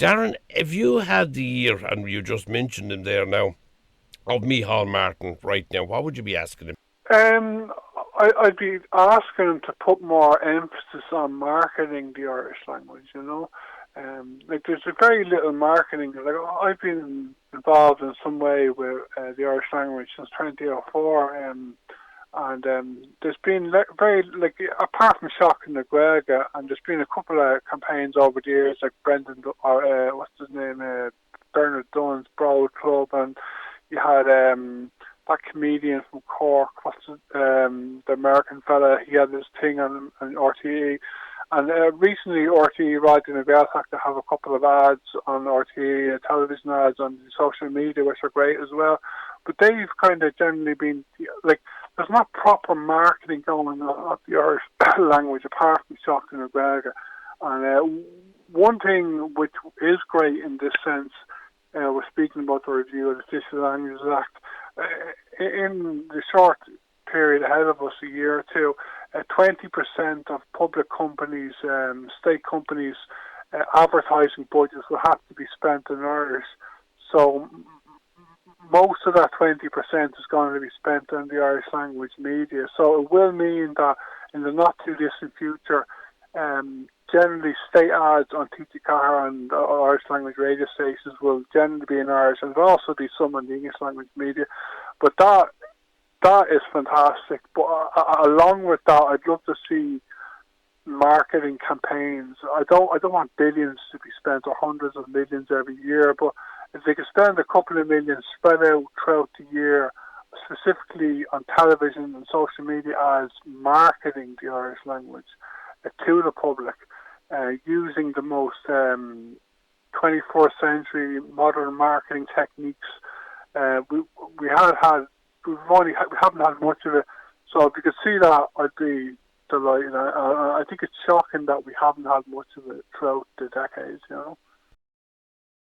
Darren, if you had the year, and you just mentioned him there now, of Micheál Martin right now, what would you be asking him? Um, I'd be asking him to put more emphasis on marketing the Irish language, like there's a very little marketing. Like I've been involved in some way with the Irish language since 2004, and there's been very, like, apart from Shock and the Gaeilge, and there's been a couple of campaigns over the years, like Brendan, or what's his name, Bernard Dunn's Broad Club, and you had that comedian from Cork, the American fella, he had this thing on RTE. And recently RTE, Roddy and Gaeilge to have a couple of ads on RTE, television ads on social media, which are great as well. But they've kind of generally been, like, there's not proper marketing going on of the Irish language apart from Shock and Gaeilge. And one thing which is great in this sense, we're speaking about the review of the Digital Languages Act, in the short period ahead of us, a year or two, 20% of public companies, state companies, advertising budgets will have to be spent in Irish. So most of that 20% is going to be spent on the Irish language media. So it will mean that in the not too distant future, generally state ads on TTCAR and Irish language radio stations will generally be in Irish, and there'll also be some on the English language media. But that is fantastic. But along with that, I'd love to see marketing campaigns. I don't want billions to be spent or hundreds of millions every year, but if they could spend a couple of million spread out throughout the year, specifically on television and social media ads, marketing the Irish language to the public, using the most 21st century modern marketing techniques. We haven't had much of it. So if you could see that, I'd be delighted. I think it's shocking that we haven't had much of it throughout the decades,